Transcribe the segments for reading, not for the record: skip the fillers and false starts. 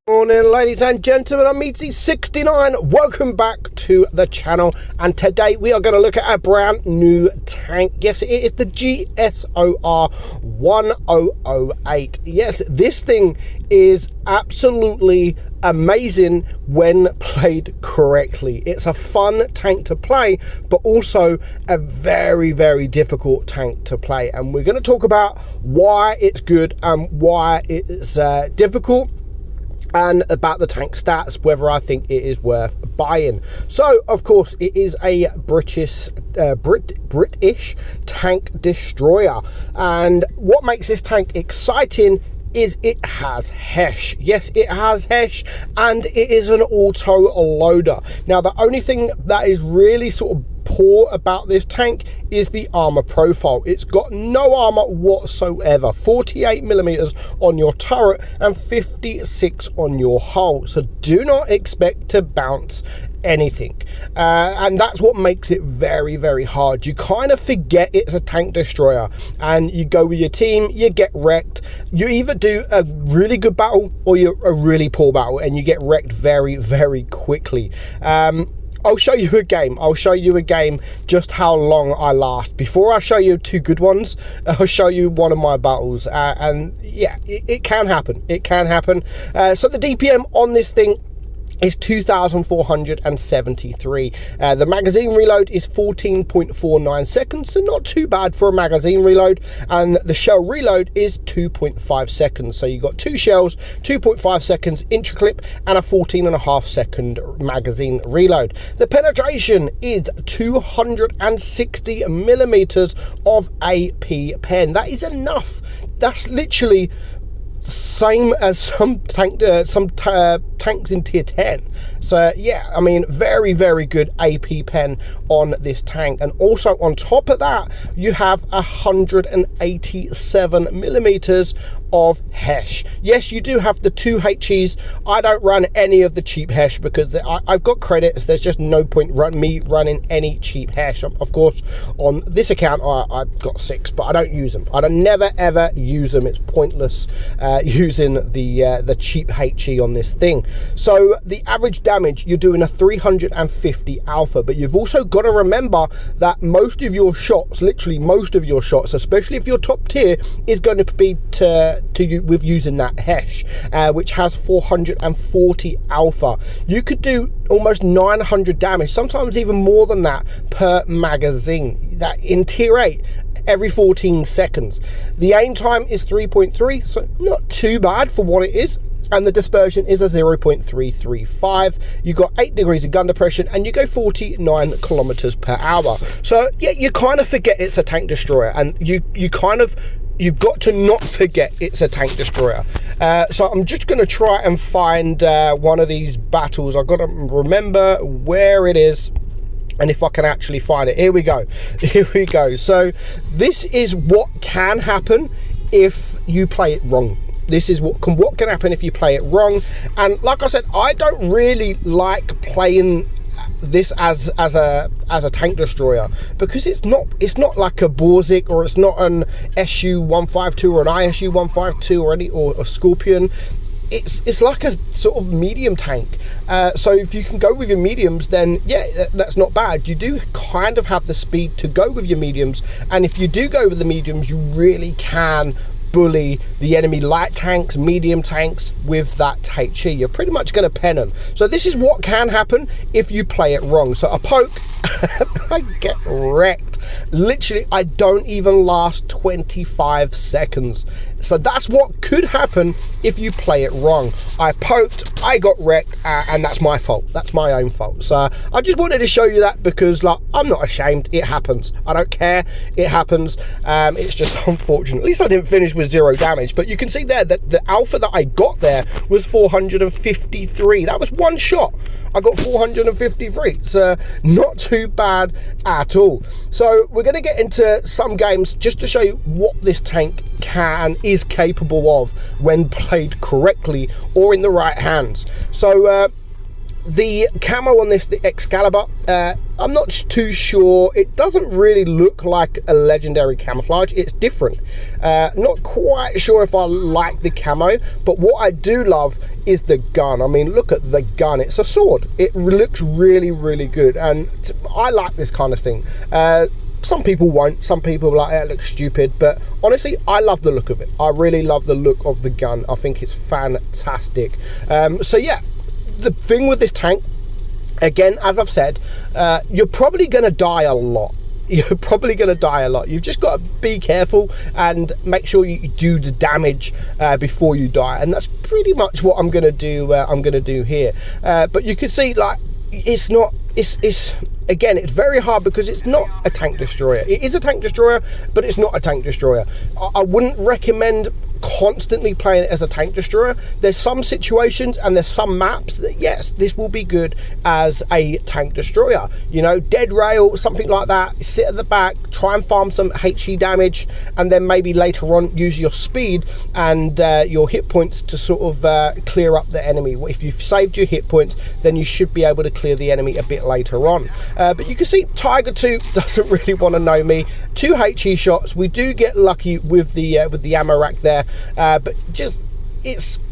Morning, ladies and gentlemen, I'm meadsy69. Welcome back to the channel, and today we are going to look at a brand new tank. Yes, it is the GSOR 1008. Yes, this thing is absolutely amazing when played correctly. It's a fun tank to play, but also a very, very difficult tank to play, and we're going to talk about why it's good and why it's difficult, and about the tank stats, whether I think it is worth buying. So, of course, it is a British tank destroyer, and what makes this tank exciting is it has HESH. Yes, it has HESH, and it is an auto loader. Now, the only thing that is really sort of poor about this tank is the armor profile. It's got no armor whatsoever. 48mm on your turret and 56 on your hull, so do not expect to bounce anything, and that's what makes it very, very hard. You kind of forget it's a tank destroyer, and you go with your team, you get wrecked. You either do a really good battle or you're a really poor battle, and you get wrecked very, very quickly. I'll show you a game. I'll show you a game just how long I last. Before I show you two good ones, I'll show you one of my battles. And yeah, it can happen. It can happen. So the DPM on this thing is 2,473. The magazine reload is 14.49 seconds, so not too bad for a magazine reload, and the shell reload is 2.5 seconds. So you got two shells, 2.5 seconds intraclip, and a 14.5 second magazine reload. The penetration is 260mm of AP pen. That is enough. That's literally same as some tanks in tier 10. So yeah, I mean, very, very good AP pen on this tank. And also on top of that, you have 187mm of HESH. Yes, you do have the two HEs. I don't run any of the cheap HESH because I've got credits. There's just no point me running any cheap HESH. Of course, on this account, I've got 6, but I don't use them. I don't never ever use them. It's pointless using the cheap HE on this thing. So the average damage, you're doing a 350 alpha, but you've also got to remember that most of your shots, literally most of your shots, especially if you're top tier, is going to be with using that HESH, which has 440 alpha. You could do almost 900 damage, sometimes even more than that, per magazine. That in tier 8, every 14 seconds. The aim time is 3.3, so not too bad for what it is. And the dispersion is a 0.335. You got 8 degrees of gun depression, and you go 49 kilometers per hour. So yeah, you kind of forget it's a tank destroyer, and you've got to not forget it's a tank destroyer. So I'm just going to try and find one of these battles. I've got to remember where it is and if I can actually find it. Here we go. Here we go. So this is what can happen if you play it wrong. This is what can happen if you play it wrong. And like I said, I don't really like playing this as a tank destroyer, because it's not like a Borzik, or it's not an SU-152 or an ISU-152 or a Scorpion. It's like a sort of medium tank. So if you can go with your mediums, then yeah, that's not bad. You do kind of have the speed to go with your mediums, and if you do go with the mediums, you really can bully the enemy light tanks, medium tanks with that HE. You're pretty much going to pen them. So this is what can happen if you play it wrong. So a poke, I get wrecked. Literally, I don't even last 25 seconds. So that's what could happen if you play it wrong. I poked, I got wrecked, and that's my fault. That's my own fault. So I just wanted to show you that, because like, I'm not ashamed. It happens. I don't care. It happens. It's just unfortunate. At least I didn't finish with 0 damage. But you can see there that the alpha that I got there was 453. That was one shot. I got 453. So not too bad at all. So we're going to get into some games just to show you what this tank is capable of when played correctly or in the right hands. So The camo on this, the Excalibur, I'm not too sure. It doesn't really look like a legendary camouflage. It's different. Not quite sure if I like the camo, but what I do love is the gun. I mean, look at the gun. It's a sword. It looks really, really good, and I like this kind of thing. Some people won't. Some people are like, it looks stupid, but honestly, I love the look of it. I really love the look of the gun. I think it's fantastic. So yeah, the thing with this tank, again, as I've said, you're probably going to die a lot. You're probably going to die a lot. You've just got to be careful and make sure you do the damage before you die, and that's pretty much what I'm going to do. I'm going to do here. But you can see, like, it's not. It's again, it's very hard because it's not a tank destroyer. It is a tank destroyer, but it's not a tank destroyer. I wouldn't recommend constantly playing it as a tank destroyer. There's some situations and there's some maps that, yes, this will be good as a tank destroyer. You know, dead rail, something like that. Sit at the back, try and farm some HE damage, and then maybe later on use your speed and your hit points to sort of clear up the enemy. If you've saved your hit points, then you should be able to clear the enemy a bit later on. But you can see Tiger 2 doesn't really want to know me. 2 HE shots. We do get lucky with the ammo rack there, but just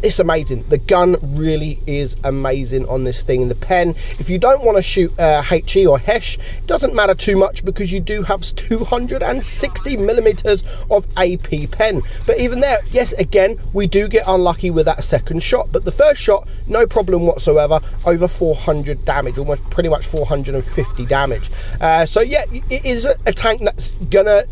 it's amazing. The gun really is amazing on this thing. The pen, if you don't want to shoot HE or HESH, it doesn't matter too much because you do have 260 millimeters of AP pen. But even there, yes, again, we do get unlucky with that second shot, but the first shot, no problem whatsoever. Over 400 damage, almost pretty much 450 damage. So yeah, it is a tank that's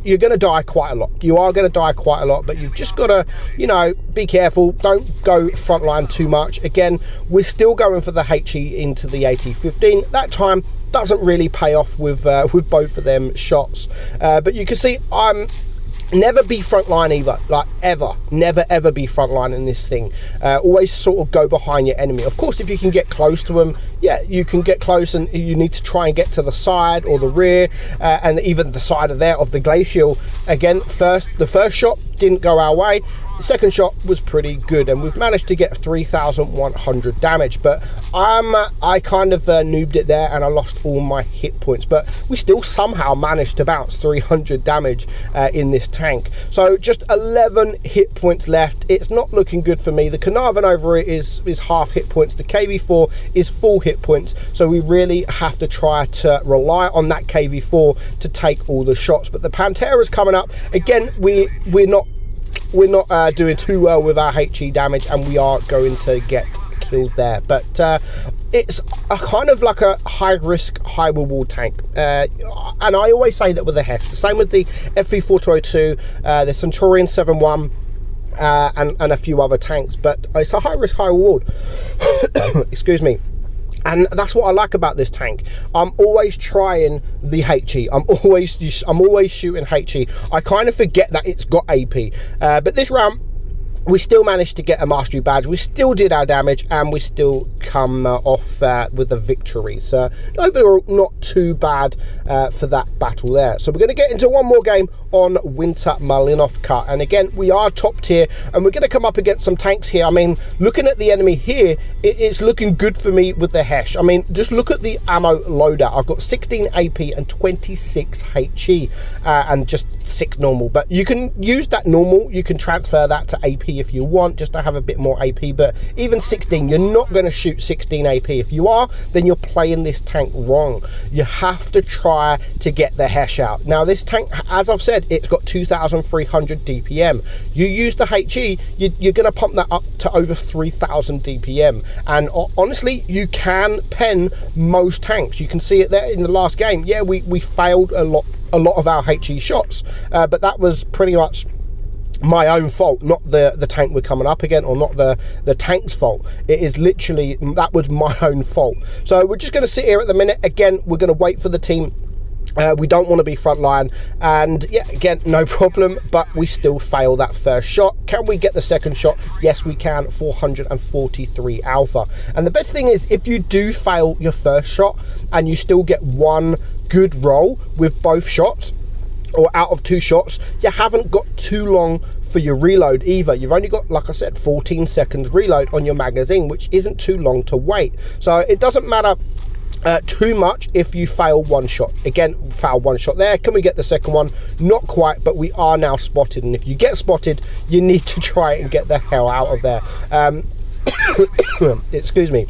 you're gonna die quite a lot. You are gonna die quite a lot, but you've just got to, you know, be careful. Don't go frontline too much. Again, we're still going for the HE into the AT-15. That time doesn't really pay off with both of them shots. But you can see I'm never be frontline either, like ever. Never ever be frontline in this thing. Always sort of go behind your enemy. Of course, if you can get close to them, yeah, you can get close, and you need to try and get to the side or the rear, and even the side of the glacial. Again, the first shot didn't go our way. The second shot was pretty good, and we've managed to get 3,100 damage, but I kind of noobed it there and I lost all my hit points, but we still somehow managed to bounce 300 damage in this tank. So just 11 hit points left. It's not looking good for me. The Carnarvon over it is half hit points. The KV4 is full hit points, so we really have to try to rely on that KV4 to take all the shots. But the Pantera's coming up again. We're not doing too well with our HE damage, and we are going to get killed there. But it's a kind of like a high risk, high reward tank, and I always say that with the HESH. The same with the FV4202, the Centurion 7.1, and a few other tanks. But it's a high risk, high reward. Excuse me. And that's what I like about this tank. I'm always trying the HE. I'm always shooting HE. I kind of forget that it's got AP. But this round, we still managed to get a mastery badge. We still did our damage, and we still come off with a victory. So overall, not too bad for that battle there. So we're going to get into one more game on Winter Malinov Cut, and again, we are top tier, and we're going to come up against some tanks here. I mean, looking at the enemy here, it's looking good for me with the HESH. I mean, just look at the ammo loadout. I've got 16 AP and 26 HE, and just 6 normal. But you can use that normal. You can transfer that to AP if you want, just to have a bit more AP. But even 16, you're not going to shoot 16 AP. If you are, then you're playing this tank wrong. You have to try to get the HESH out. Now, this tank, as I've said, it's got 2,300 DPM. You use the HE, you're going to pump that up to over 3,000 DPM. And honestly, you can pen most tanks. You can see it there in the last game. Yeah, we failed a lot of our HE shots, but that was pretty much my own fault, not the tank we're coming up again, or not the tank's fault. It is literally, that was my own fault. So we're just going to sit here at the minute. Again, we're going to wait for the team. We don't want to be frontline, and yeah, again, no problem, but we still fail that first shot. Can we get the second shot? Yes, we can. 443 alpha. And the best thing is, if you do fail your first shot and you still get one good roll with both shots, or out of 2 shots, you haven't got too long for your reload either. You've only got, like I said, 14 seconds reload on your magazine, which isn't too long to wait. So it doesn't matter too much if you fail one shot. Again, fail one shot there. Can we get the second one? Not quite, but we are now spotted, and if you get spotted, you need to try and get the hell out of there. Excuse me.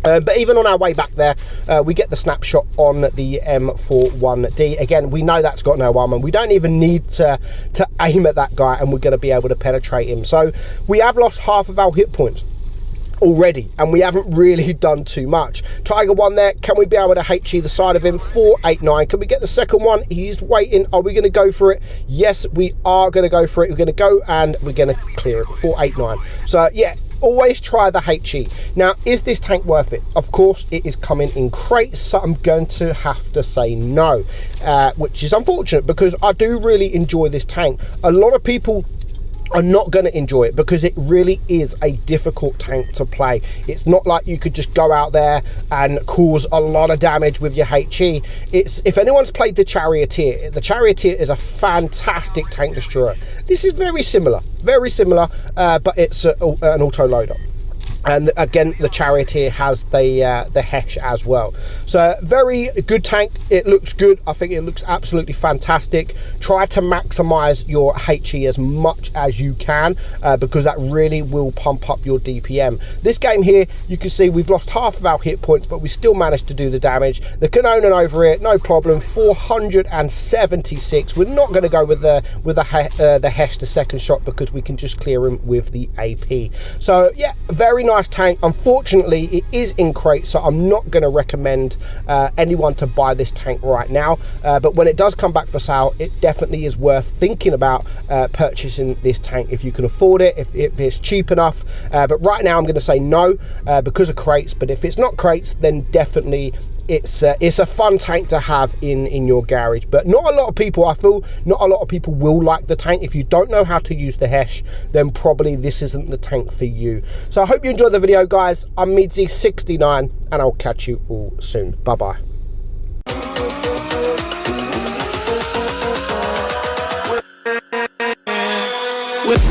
But even on our way back there, we get the snapshot on the M41D. Again, we know that's got no armor. We don't even need to aim at that guy, and we're going to be able to penetrate him. So we have lost half of our hit points already, and we haven't really done too much. Tiger 1 there. Can we be able to HE the side of him? 489. Can we get the second one? He's waiting. Are we going to go for it? Yes, we are going to go for it. We're going to go and we're going to clear it. 489. So yeah, always try the HE. Now, is this tank worth it? Of course, it is coming in crates, so I'm going to have to say no, which is unfortunate because I do really enjoy this tank. A lot of people are not going to enjoy it because it really is a difficult tank to play. It's not like you could just go out there and cause a lot of damage with your HE. It's, if anyone's played the Charioteer is a fantastic tank destroyer. This is very similar, but it's an auto loader. And again, the Charioteer has the HESH as well. So very good tank. It looks good. I think it looks absolutely fantastic. Try to maximize your HE as much as you can because that really will pump up your DPM. This game here, you can see we've lost half of our hit points, but we still managed to do the damage. The Cannonen over here, no problem. 476. We're not going to go with the HESH, the second shot, because we can just clear him with the AP. So yeah, very nice tank. Unfortunately, it is in crate, so I'm not going to recommend anyone to buy this tank right now, but when it does come back for sale, it definitely is worth thinking about purchasing this tank if you can afford it, if it's cheap enough. But right now I'm going to say no because of crates. But if it's not crates, then definitely it's a fun tank to have in your garage. But not a lot of people, I feel, not a lot of people will like the tank. If you don't know how to use the HESH, then probably this isn't the tank for you. So I hope you enjoyed the video, guys. I'm meadsy69, and I'll catch you all soon. Bye bye. With